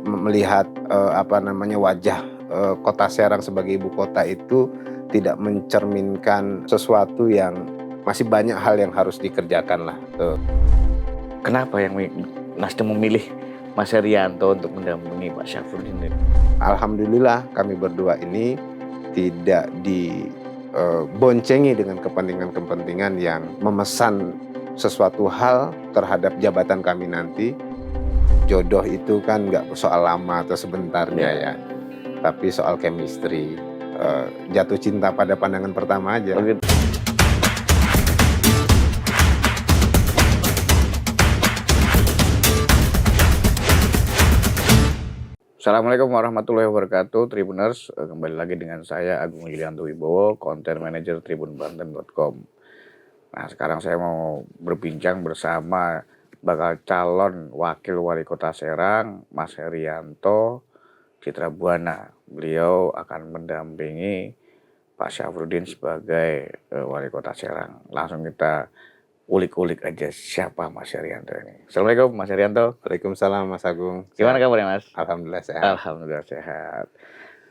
melihat wajah kota Serang sebagai ibu kota itu tidak mencerminkan sesuatu yang masih banyak hal yang harus dikerjakan lah. Kenapa yang Nasdem memilih Mas Herianto untuk mendampingi Pak Syafruddin? Alhamdulillah kami berdua ini tidak diboncengi dengan kepentingan-kepentingan yang memesan sesuatu hal terhadap jabatan kami nanti. Jodoh itu kan nggak soal lama atau sebentarnya ya, tapi soal chemistry, jatuh cinta pada pandangan pertama aja. Assalamualaikum warahmatullahi wabarakatuh, Tribuners. Kembali lagi dengan saya Agung Yulianto Wibowo, Content Manager tribunbanten.com. Nah, sekarang saya mau berbincang bersama bakal calon wakil wali kota Serang, Mas Herianto Citrabuana. Beliau akan mendampingi Pak Syafruddin sebagai wali kota Serang. Langsung kita ulik-ulik aja siapa Mas Herianto ini. Assalamualaikum Mas Herianto. Waalaikumsalam Mas Agung. Gimana kabarnya Mas? Alhamdulillah sehat. Alhamdulillah sehat.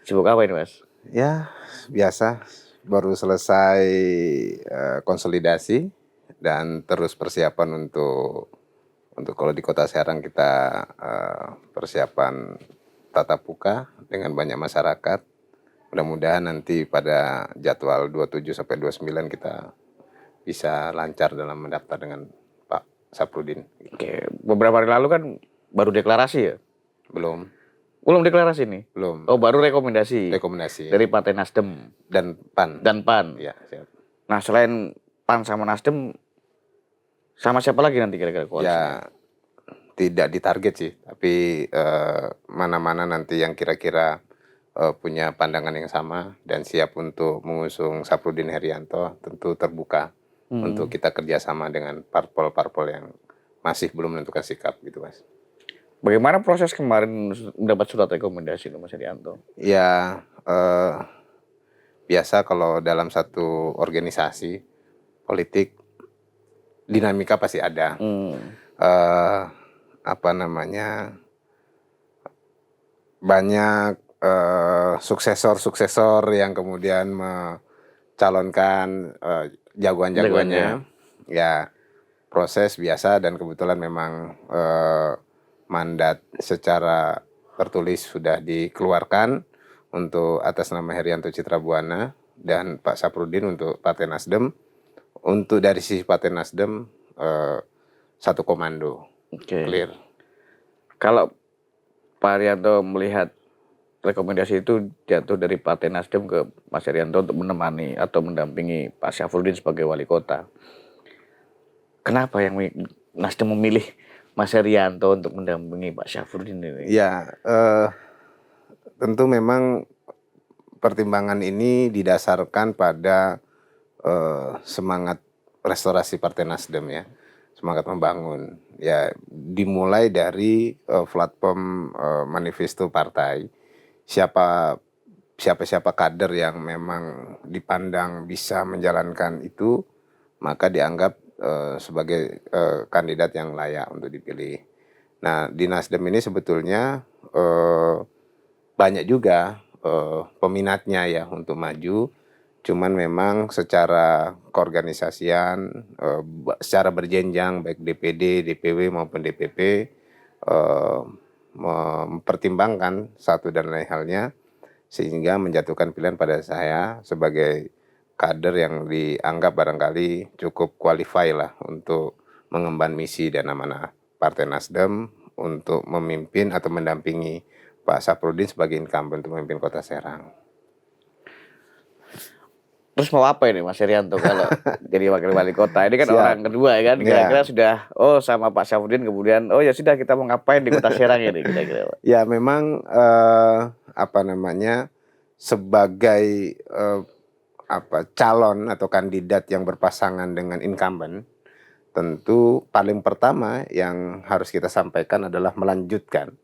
Sibuk apa ini Mas? Ya biasa, baru selesai konsolidasi dan terus persiapan untuk kalau di kota Serang kita persiapan tatap muka dengan banyak masyarakat. Mudah-mudahan nanti pada jadwal 27 sampai 29 kita bisa lancar dalam mendaftar dengan Pak Syafruddin. Oke, beberapa hari lalu kan baru deklarasi ya? Belum Deklarasi nih? Belum. Oh, baru rekomendasi. Rekomendasi. Dari Partai Nasdem dan PAN. Ya, siap. Nah, selain PAN sama Nasdem, sama siapa lagi nanti kira-kira koalisi? Ya, tidak ditarget sih, tapi mana-mana nanti yang kira-kira punya pandangan yang sama dan siap untuk mengusung Syafruddin Herianto, tentu terbuka untuk kita kerjasama dengan parpol-parpol yang masih belum menentukan sikap gitu Mas. Bagaimana proses kemarin mendapat surat rekomendasi itu Mas Herianto? Ya, biasa kalau dalam satu organisasi politik dinamika pasti ada. Banyak suksesor yang kemudian mencalonkan jagoan-jagoannya. Ya, proses biasa dan kebetulan memang mandat secara tertulis sudah dikeluarkan untuk atas nama Herianto Citrabuana dan Pak Syafruddin untuk Partai Nasdem. Untuk dari sisi Partai Nasdem satu komando. Clear. Kalau Pak Herianto melihat rekomendasi itu jatuh dari Partai Nasdem ke Mas Herianto untuk menemani atau mendampingi Pak Syafruddin sebagai wali kota, kenapa yang Nasdem memilih Mas Herianto untuk mendampingi Pak Syafruddin ini? Ya, tentu memang pertimbangan ini didasarkan pada semangat restorasi Partai Nasdem ya, semangat membangun. Ya, dimulai dari platform manifesto partai. Siapa kader yang memang dipandang bisa menjalankan itu, maka dianggap sebagai kandidat yang layak untuk dipilih. Nah, di Nasdem ini sebetulnya banyak juga peminatnya ya untuk maju, cuman memang secara keorganisasian, secara berjenjang baik DPD, DPW maupun DPP mempertimbangkan satu dan lain halnya sehingga menjatuhkan pilihan pada saya sebagai kader yang dianggap barangkali cukup qualify lah untuk mengemban misi dan amanah Partai Nasdem untuk memimpin atau mendampingi Pak Syafruddin sebagai incumbent untuk memimpin Kota Serang. Terus mau apa ini Mas Herianto kalau jadi wakil wali kota? Ini kan orang kedua ya kan, kira-kira sudah sama Pak Syafruddin kemudian ya sudah kita mau ngapain di Kota Serang ini kira-kira? Ya memang sebagai calon atau kandidat yang berpasangan dengan incumbent, tentu paling pertama yang harus kita sampaikan adalah melanjutkan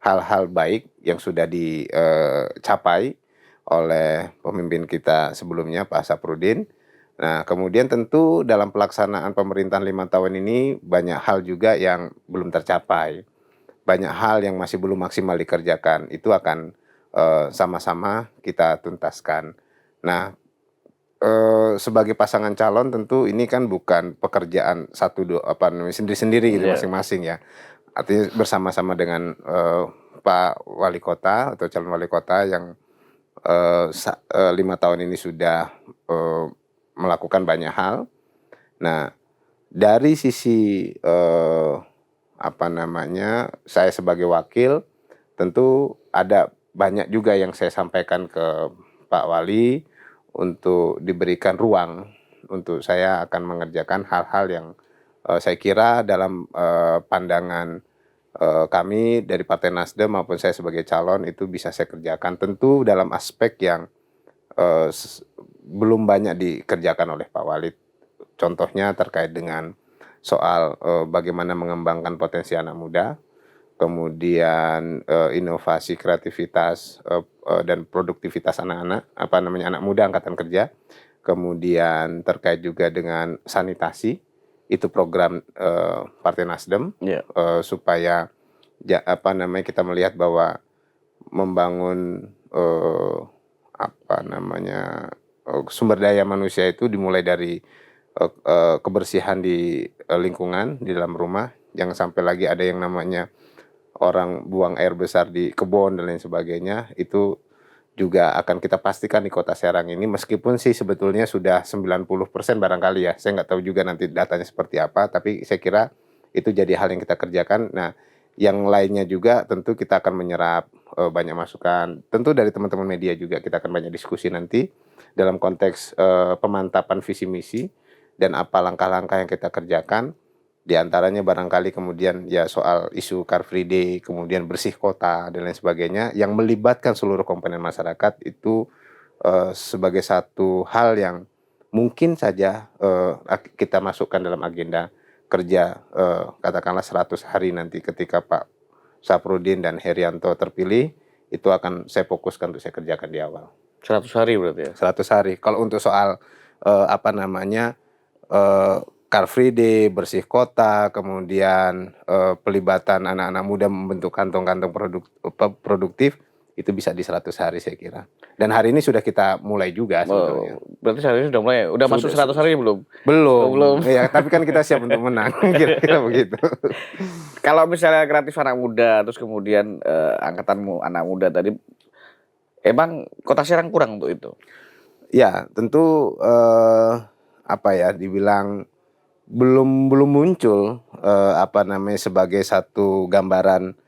hal-hal baik yang sudah dicapai oleh pemimpin kita sebelumnya Pak Syafruddin. Nah, kemudian tentu dalam pelaksanaan pemerintahan 5 tahun ini banyak hal juga yang belum tercapai. banyak hal yang masih belum maksimal dikerjakan. Itu akan sama-sama kita tuntaskan. Nah, sebagai pasangan calon tentu ini kan bukan pekerjaan satu dua apa namanya sendiri-sendiri gitu Iya. masing-masing ya. Artinya bersama-sama dengan Pak Wali Kota atau calon wali kota yang 5 tahun ini sudah melakukan banyak hal. Nah, dari sisi apa namanya saya sebagai wakil tentu ada banyak juga yang saya sampaikan ke Pak Wali untuk diberikan ruang untuk saya akan mengerjakan hal-hal yang saya kira dalam pandangan kami dari Partai Nasdem maupun saya sebagai calon itu bisa saya kerjakan tentu dalam aspek yang belum banyak dikerjakan oleh Pak Wali. Contohnya terkait dengan soal bagaimana mengembangkan potensi anak muda, kemudian inovasi, kreativitas dan produktivitas anak-anak, apa namanya anak muda angkatan kerja, kemudian terkait juga dengan sanitasi, itu program Partai Nasdem Iya. supaya apa namanya kita melihat bahwa membangun apa namanya sumber daya manusia itu dimulai dari kebersihan di lingkungan di dalam rumah, jangan sampai lagi ada yang namanya orang buang air besar di kebun dan lain sebagainya. Itu juga akan kita pastikan di Kota Serang ini, meskipun sih sebetulnya sudah 90% barangkali ya, saya nggak tahu juga nanti datanya seperti apa, tapi saya kira itu jadi hal yang kita kerjakan. Nah, yang lainnya juga tentu kita akan menyerap banyak masukan, tentu dari teman-teman media juga kita akan banyak diskusi nanti dalam konteks pemantapan visi misi dan apa langkah-langkah yang kita kerjakan. Di antaranya barangkali kemudian ya soal isu Car Free Day, kemudian bersih kota dan lain sebagainya yang melibatkan seluruh komponen masyarakat itu sebagai satu hal yang mungkin saja kita masukkan dalam agenda kerja katakanlah 100 hari nanti ketika Pak Saprudin dan Herianto terpilih, itu akan saya fokuskan untuk saya kerjakan di awal. 100 hari berarti ya? 100 hari. Kalau untuk soal apa namanya Car Free Day, bersih kota, kemudian pelibatan anak-anak muda membentuk kantong-kantong produktif, itu bisa di 100 hari saya kira. Dan hari ini sudah kita mulai juga sebetulnya. Berarti hari ini sudah mulai, udah masuk 100 hari belum? Belum. Belum. Ya, tapi kan kita siap untuk menang, kira-kira begitu. Kalau misalnya kreatif anak muda, terus kemudian angkatanmu anak muda tadi, emang Kota Serang kurang untuk itu? Ya, tentu apa ya dibilang belum muncul apa namanya sebagai satu gambaran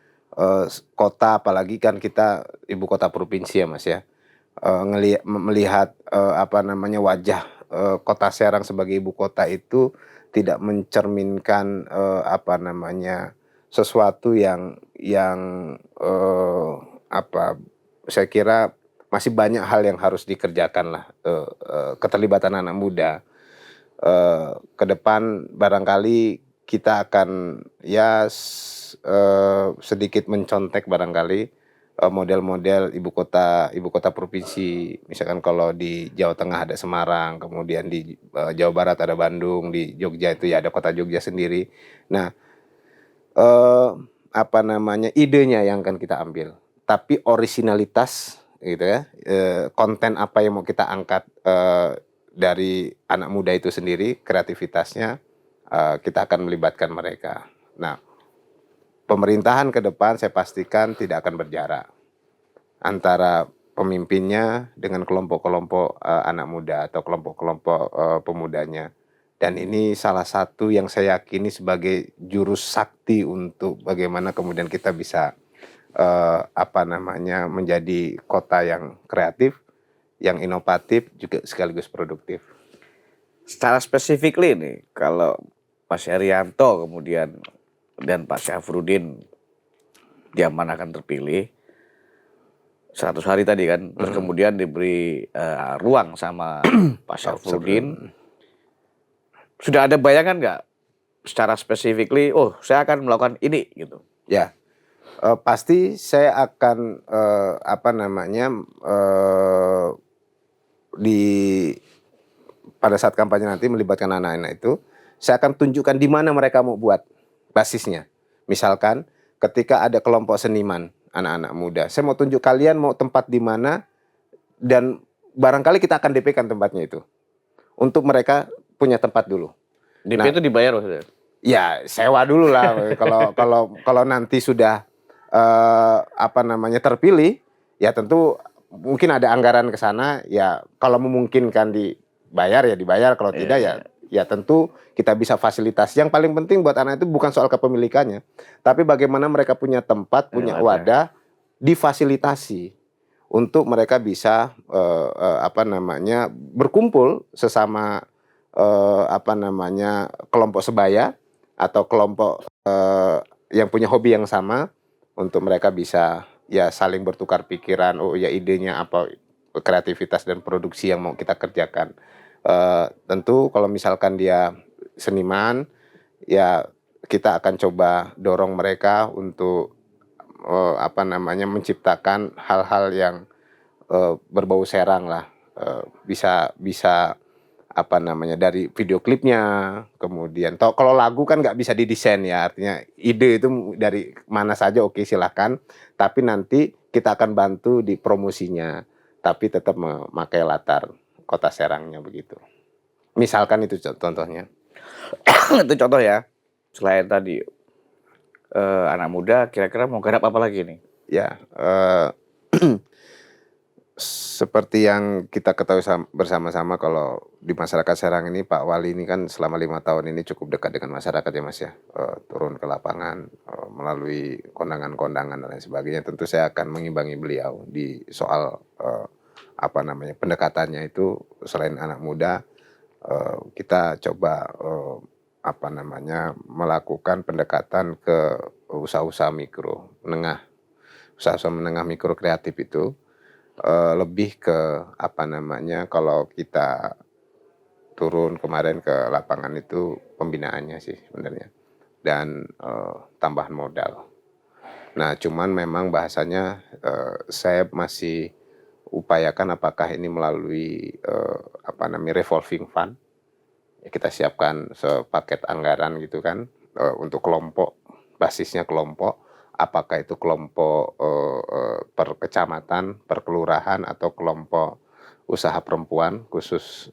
kota, apalagi kan kita ibu kota provinsi ya Mas ya. Melihat apa namanya wajah Kota Serang sebagai ibu kota itu tidak mencerminkan apa namanya sesuatu yang apa saya kira masih banyak hal yang harus dikerjakan lah keterlibatan anak muda. Ke depan barangkali kita akan ya sedikit mencontek barangkali model-model ibu kota provinsi. Misalkan kalau di Jawa Tengah ada Semarang, kemudian di Jawa Barat ada Bandung, di Jogja itu ya ada kota Jogja sendiri. Nah, apa namanya idenya yang akan kita ambil, tapi orisinalitas gitu ya, konten apa yang mau kita angkat dari anak muda itu sendiri, kreativitasnya kita akan melibatkan mereka. Nah, pemerintahan ke depan saya pastikan tidak akan berjarak antara pemimpinnya dengan kelompok-kelompok anak muda atau kelompok-kelompok pemudanya. Dan ini salah satu yang saya yakini sebagai jurus sakti untuk bagaimana kemudian kita bisa apa namanya menjadi kota yang kreatif, yang inovatif juga sekaligus produktif. Secara spesifikly nih, kalau Mas Herianto kemudian dan Pak Syafruddin diamanahkan terpilih 100 hari tadi kan, terus kemudian diberi ruang sama Pak Syafruddin, sudah ada bayangan nggak secara spesifikly, oh saya akan melakukan ini gitu? Ya, pasti saya akan apa namanya pada saat kampanye nanti melibatkan anak-anak itu, saya akan tunjukkan di mana mereka mau buat basisnya. Misalkan ketika ada kelompok seniman, anak-anak muda, saya mau tunjuk kalian mau tempat di mana dan barangkali kita akan DP-kan tempatnya itu. Untuk mereka punya tempat dulu. DP Nah, itu dibayar maksudnya? ya sewa dulu lah. Kalau nanti sudah terpilih, ya tentu mungkin ada anggaran ke sana. Ya kalau memungkinkan dibayar ya dibayar. Kalau tidak ya tentu kita bisa fasilitasi. Yang paling penting buat anak itu bukan soal kepemilikannya, tapi bagaimana mereka punya tempat, punya wadah, difasilitasi untuk mereka bisa berkumpul sesama kelompok sebaya atau kelompok yang punya hobi yang sama, untuk mereka bisa ya saling bertukar pikiran, oh ya idenya apa, kreativitas dan produksi yang mau kita kerjakan. Tentu kalau misalkan dia seniman, ya kita akan coba dorong mereka untuk menciptakan hal-hal yang berbau serang lah, bisa dari video klipnya, kemudian kalau lagu kan nggak bisa didesain ya, artinya ide itu dari mana saja oke silahkan, tapi nanti kita akan bantu di promosinya, tapi tetap memakai latar kota Serangnya begitu. Misalkan itu contohnya. Itu contoh ya. Selain tadi anak muda, kira-kira mau garap apa lagi nih? Ya, seperti yang kita ketahui bersama-sama, kalau di masyarakat Serang ini Pak Wali ini kan selama 5 tahun ini cukup dekat dengan masyarakat ya Mas ya, turun ke lapangan melalui kondangan-kondangan dan lain sebagainya. Tentu saya akan mengimbangi beliau di soal pendekatannya itu. Selain anak muda, kita coba melakukan pendekatan ke usaha-usaha mikro, usaha-usaha menengah mikro kreatif itu. Lebih ke kalau kita turun kemarin ke lapangan itu pembinaannya sih sebenarnya, dan tambahan modal. Nah cuman memang bahasanya saya masih upayakan apakah ini melalui revolving fund, ya, kita siapkan sepaket anggaran gitu kan, untuk kelompok, basisnya kelompok. Apakah itu kelompok per kecamatan, per kelurahan, atau kelompok usaha perempuan khusus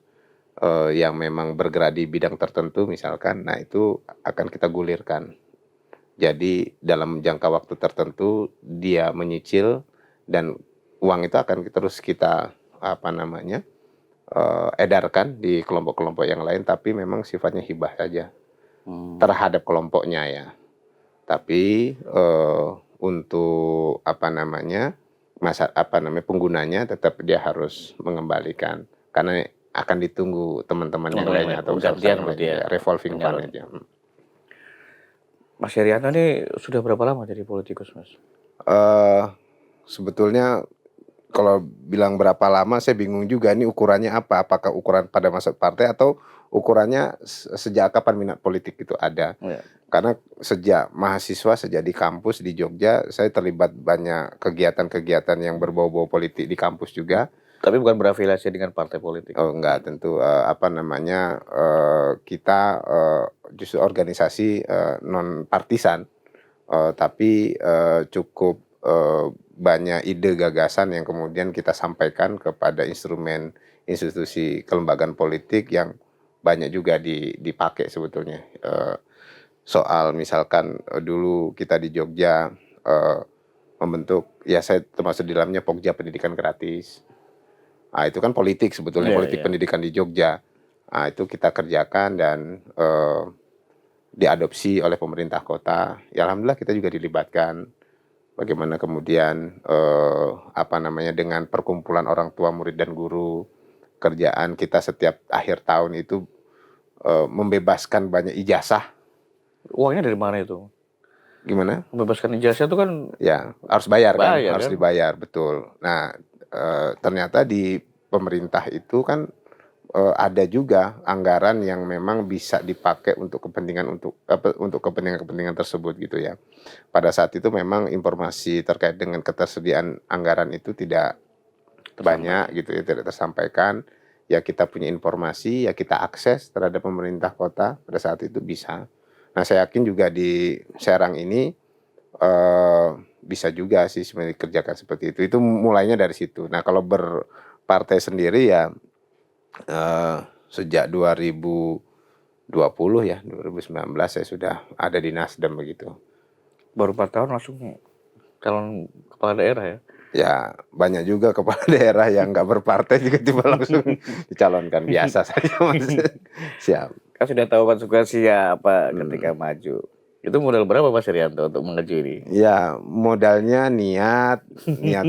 yang memang bergerak di bidang tertentu misalkan. Nah itu akan kita gulirkan. Jadi dalam jangka waktu tertentu dia menyicil, dan uang itu akan terus kita edarkan di kelompok-kelompok yang lain, tapi memang sifatnya hibah saja terhadap kelompoknya ya. Tapi untuk penggunanya tetap dia harus mengembalikan, karena akan ditunggu teman-teman yang lainnya atau gantian berarti ya, revolving fund aja. Mas Herianto ini sudah berapa lama jadi politikus, Mas? Sebetulnya kalau bilang berapa lama saya bingung juga, ini ukurannya apa? Apakah ukuran pada masa partai atau ukurannya sejak kapan minat politik itu ada? Ya. Karena sejak mahasiswa, sejak di kampus di Jogja, saya terlibat banyak kegiatan-kegiatan yang berbau-bau politik di kampus juga. Tapi bukan berafiliasi dengan partai politik. Oh enggak, tentu kita justru organisasi non partisan, tapi cukup banyak ide gagasan yang kemudian kita sampaikan kepada instrumen institusi kelembagaan politik yang banyak juga dipakai sebetulnya. Soal misalkan dulu kita di Jogja membentuk, ya saya termasuk di dalamnya Pokja Pendidikan Gratis. Nah, itu kan politik sebetulnya, politik pendidikan di Jogja. Nah, itu kita kerjakan dan diadopsi oleh pemerintah kota. Ya alhamdulillah kita juga dilibatkan. Bagaimana kemudian dengan perkumpulan orang tua, murid dan guru, kerjaan kita setiap akhir tahun itu membebaskan banyak ijazah. Uangnya dari mana itu? Gimana? Membebaskan ijazah itu kan ya harus bayar kan, harus kan? dibayar, betul. Nah, ternyata di pemerintah itu kan ada juga anggaran yang memang bisa dipakai untuk kepentingan tersebut gitu ya. Pada saat itu memang informasi terkait dengan ketersediaan anggaran itu tidak banyak gitu ya, tidak tersampaikan. Ya kita punya informasi, ya kita akses terhadap pemerintah kota pada saat itu bisa. Nah saya yakin juga di Serang ini bisa juga sih sebenarnya dikerjakan seperti itu. Itu mulainya dari situ. Nah, kalau berpartai sendiri ya, eee, sejak 2020 ya, 2019 saya sudah ada di Nasdem begitu. Baru 4 tahun langsung calon kepala daerah ya? Ya, banyak juga kepala daerah yang nggak berpartai tiba-tiba langsung dicalonkan, biasa saja Mas. Siap. Kan sudah tahu konsekuensinya apa ketika Mhm. maju. Itu modal berapa Mas Irianto untuk maju ini? Ya, modalnya niat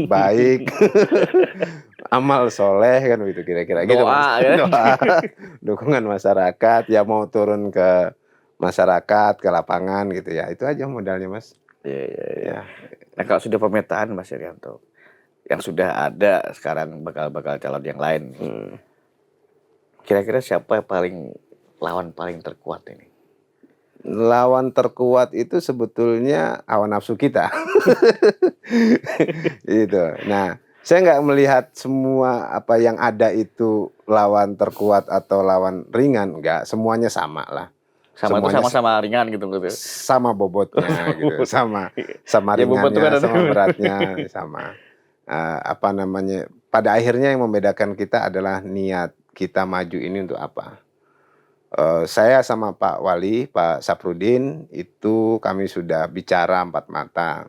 baik, amal soleh kan begitu kira-kira gitu Mas. Doa kan? Doa, dukungan masyarakat, ya mau turun ke masyarakat, ke lapangan gitu ya, itu aja modalnya Mas. Iya, iya, iya. Ya, Nah kalau sudah pemetaan Mas Irianto, yang sudah ada sekarang bakal calon yang lain. mmm, Kira-kira siapa yang lawan paling terkuat ini? lawan terkuat itu sebetulnya hawa nafsu kita. Itu. Nah, saya nggak melihat semua apa yang ada itu lawan terkuat atau lawan ringan, enggak, semuanya sama lah. Sama itu Semuanya sama-sama ringan gitu gitu. sama bobotnya gitu, sama Ya bobot tuh kan ringannya, ada. sama beratnya, sama. Apa namanya, pada akhirnya yang membedakan kita adalah niat kita maju ini untuk apa. Saya sama Pak Wali, Pak Saprudin, itu kami sudah bicara empat mata.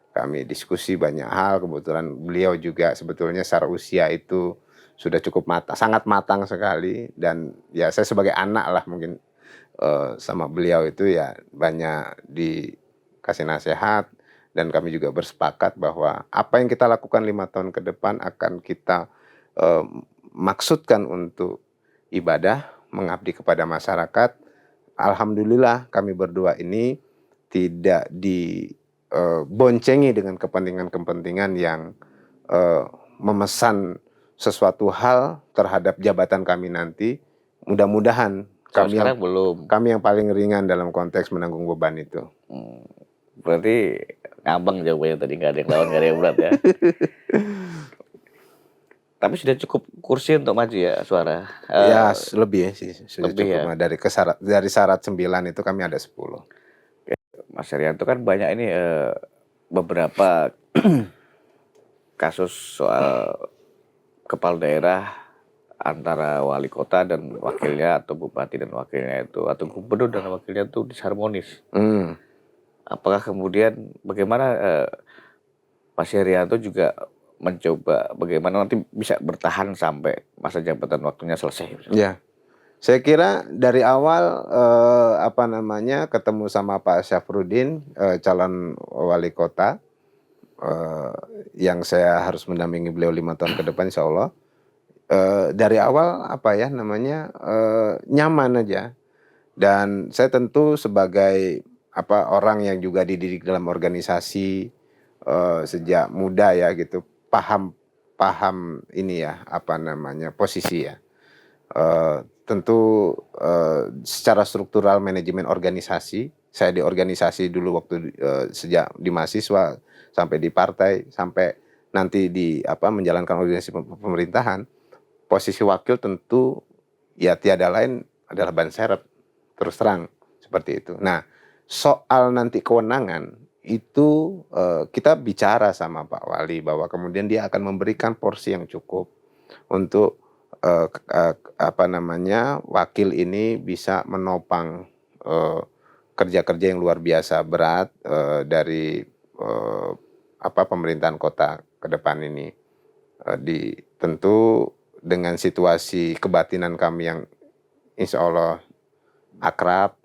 Kami diskusi banyak hal, kebetulan beliau juga sebetulnya secara usia itu sudah cukup sangat matang sekali, dan ya saya sebagai anak lah mungkin, sama beliau itu ya banyak dikasih nasihat, dan kami juga bersepakat bahwa apa yang kita lakukan 5 tahun ke depan akan kita, eee, maksudkan untuk ibadah, mengabdi kepada masyarakat. Alhamdulillah kami berdua ini tidak boncengi dengan kepentingan-kepentingan yang, memesan sesuatu hal terhadap jabatan kami nanti. Mudah-mudahan Kalau sekarang belum. kami yang paling ringan dalam konteks menanggung beban itu. Hmm, berarti ngambang jawabannya tadi, nggak ada yang lawan, nggak ada yang berat ya. Tapi sudah cukup kursi untuk maju ya suara. Ya lebih ya sih, sudah Lebih cukup ya. Mas, dari syarat 9 itu kami ada 10. Mas Irianto kan banyak ini beberapa kasus soal kepala daerah antara wali kota dan wakilnya atau bupati dan wakilnya itu atau gubernur dan wakilnya itu disharmonis. Mmm, Apakah kemudian bagaimana Mas Irianto juga mencoba bagaimana nanti bisa bertahan sampai masa jabatan waktunya selesai? iya. Saya kira dari awal, apa namanya, ketemu sama Pak Syafruddin, calon wali kota, eee, yang saya harus mendampingi beliau 5 tahun ke depan insyaallah. Dari awal apa ya namanya, nyaman aja, dan saya tentu sebagai apa, orang yang juga dididik dalam organisasi, sejak muda ya gitu, paham paham ini ya, apa namanya, posisi ya. Tentu, secara struktural manajemen organisasi, saya di organisasi dulu waktu, sejak di mahasiswa, sampai di partai, sampai nanti di apa, menjalankan organisasi pemerintahan, posisi wakil tentu ya tiada lain adalah ban serep, terus terang, seperti itu. Nah, soal nanti kewenangan, itu, kita bicara sama Pak Wali bahwa kemudian dia akan memberikan porsi yang cukup untuk, apa namanya, wakil ini bisa menopang, eee, kerja-kerja yang luar biasa berat, dari, apa, pemerintahan kota ke depan ini. Tentu dengan situasi kebatinan kami yang insya Allah akrab,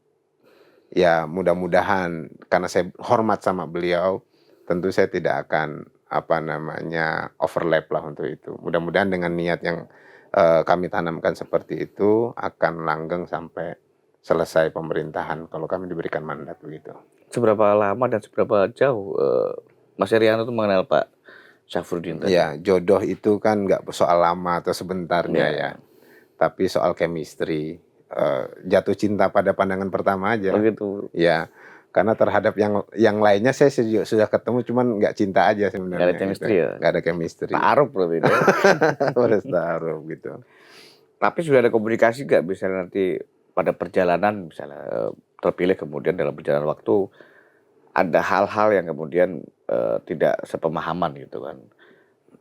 ya mudah-mudahan karena saya hormat sama beliau, tentu saya tidak akan, apa namanya, overlap lah untuk itu. Mudah-mudahan dengan niat yang, kami tanamkan seperti itu, akan langgeng sampai selesai pemerintahan kalau kami diberikan mandat begitu. Seberapa lama dan seberapa jauh Mas Irianto itu mengenal Pak Syafruddin tadi? Ya, jodoh itu kan nggak soal lama atau sebentarnya ya, Ya, tapi soal chemistry, jatuh cinta pada pandangan pertama oh aja. gitu. Ya, karena terhadap yang lainnya saya sudah ketemu, cuman nggak cinta aja Nggak ada sebenarnya gitu, chemistry ya? nggak ada chemistry. Ta'aruf berarti dia. Harus taruh gitu. Tapi sudah ada komunikasi nggak misalnya nanti pada perjalanan misalnya terpilih kemudian dalam perjalanan waktu ada hal-hal yang kemudian tidak sepemahaman gitu kan.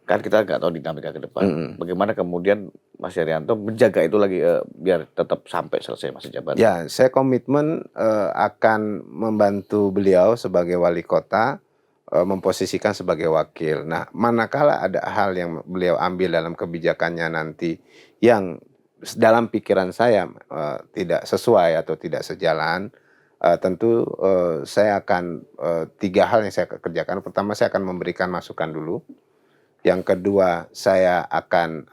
Kan kita nggak tahu dinamika ke depan. Mm-mm. Bagaimana kemudian Mas Herianto menjaga itu lagi biar tetap sampai selesai masa jabatan? Ya, saya komitmen akan membantu beliau sebagai wali kota, memposisikan sebagai wakil. Nah, manakala ada hal yang beliau ambil dalam kebijakannya nanti yang dalam pikiran saya tidak sesuai atau tidak sejalan, tentu saya akan 3 hal yang saya kerjakan. Pertama, saya akan memberikan masukan dulu. Yang kedua, saya akan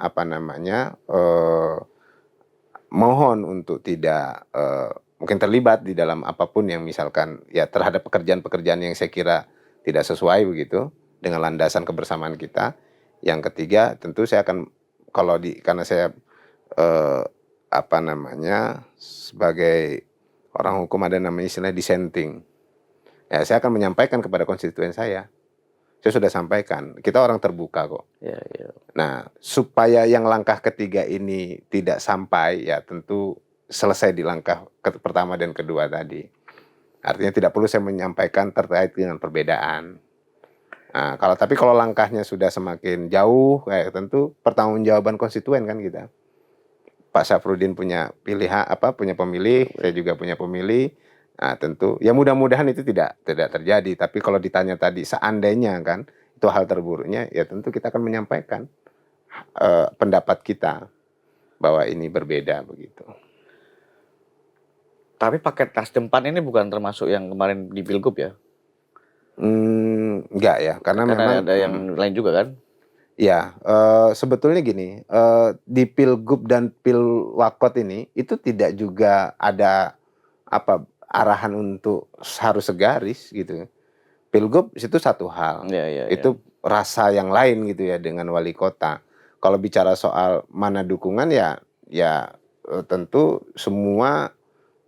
mohon untuk tidak mungkin terlibat di dalam apapun yang misalkan ya terhadap pekerjaan-pekerjaan yang saya kira tidak sesuai begitu dengan landasan kebersamaan kita. Yang ketiga, tentu saya akan karena saya eh, sebagai orang hukum ada namanya istilah dissenting. Ya, saya akan menyampaikan kepada konstituen saya. Saya sudah sampaikan, kita orang terbuka kok. Ya, ya. Nah, supaya yang langkah ketiga ini tidak sampai, ya tentu selesai di langkah pertama dan kedua tadi. Artinya tidak perlu saya menyampaikan terkait dengan perbedaan. Nah, tapi kalau langkahnya sudah semakin jauh, kayak tentu pertanggungjawaban konstituen kan kita. Pak Syafruddin punya punya pemilih, saya juga punya pemilih. Nah, tentu ya mudah-mudahan itu tidak terjadi, tapi kalau ditanya tadi seandainya kan itu hal terburuknya, ya tentu kita akan menyampaikan pendapat kita bahwa ini berbeda begitu. Tapi paket Nasdem PAN ini bukan termasuk yang kemarin di Pilgub ya? Enggak ya, karena memang ada yang lain juga kan? ya, sebetulnya gini, di Pilgub dan Pilwakot ini itu tidak juga ada arahan untuk harus segaris gitu. Pilgub itu satu hal, Ya. itu rasa yang lain gitu ya dengan wali kota. Kalau bicara soal mana dukungan ya tentu semua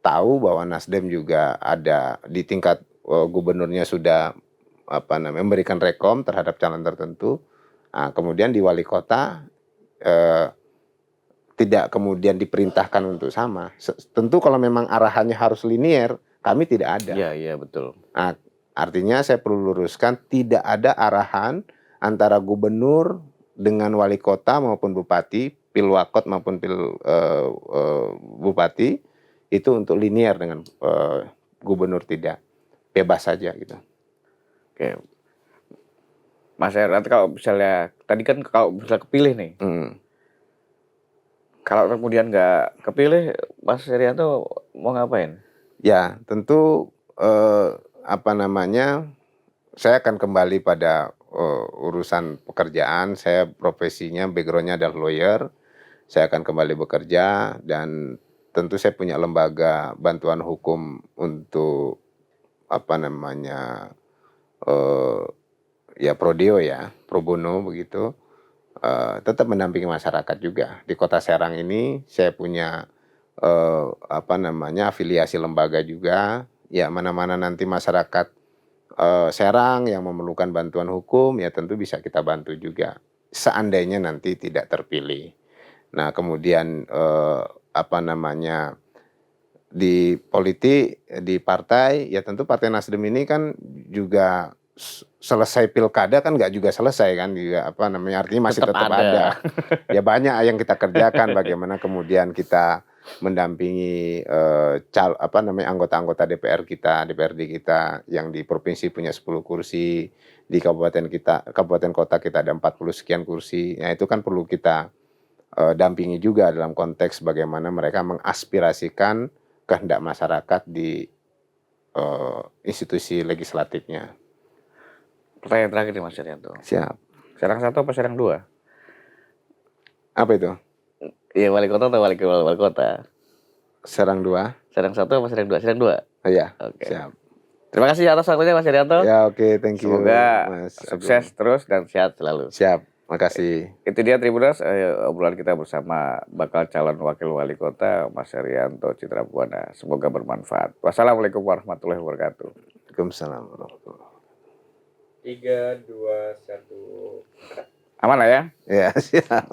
tahu bahwa Nasdem juga ada di tingkat gubernurnya sudah memberikan rekom terhadap calon tertentu. Nah, kemudian di wali kota tidak kemudian diperintahkan untuk sama. Tentu kalau memang arahannya harus linier, kami tidak ada. Iya betul. Nah, artinya saya perlu luruskan tidak ada arahan antara gubernur dengan wali kota maupun bupati, pilwakot maupun bupati itu untuk linier dengan gubernur tidak. Bebas saja gitu. Oke. Mas Herianto kalau misalnya tadi kan kalau misalnya kepilih nih. Kalau kemudian nggak kepilih, Mas Herianto mau ngapain? Ya, tentu saya akan kembali pada urusan pekerjaan. Saya profesinya, backgroundnya adalah lawyer. Saya akan kembali bekerja dan tentu saya punya lembaga bantuan hukum untuk prodeo ya, pro bono begitu. Tetap mendampingi masyarakat juga. Di Kota Serang ini saya punya afiliasi lembaga juga. Ya, mana-mana nanti masyarakat Serang yang memerlukan bantuan hukum ya tentu bisa kita bantu juga. Seandainya nanti tidak terpilih. Nah, kemudian di politik, di partai ya tentu Partai Nasdem ini kan juga selesai pilkada kan nggak juga selesai kan juga artinya masih tetap ada. Ya banyak yang kita kerjakan bagaimana kemudian kita mendampingi anggota-anggota DPRD kita yang di provinsi punya 10 kursi, di kabupaten kota kita ada 40 sekian kursi. Nah, itu kan perlu kita dampingi juga dalam konteks bagaimana mereka mengaspirasikan kehendak masyarakat di institusi legislatifnya. Pertanyaan terakhir nih Mas Herianto. Siap. Serang 1 apa Serang 2? Apa itu? Iya, wali kota atau wali kota? Serang 2. Serang 1 apa Serang 2? Serang 2. Iya. Oke. Siap. Terima kasih atas waktunya Mas Herianto. Ya, oke, thank you. Semoga Mas sukses terus dan sehat selalu. Siap. Makasih. Itu dia Tribuners, obrolan kita bersama bakal calon wakil wali kota Mas Herianto Citra Buana. Semoga bermanfaat. Wassalamualaikum warahmatullahi wabarakatuh. Waalaikumsalam warahmatullahi wabarakatuh. 3, 2, 1. Aman lah ya? Ya, siap.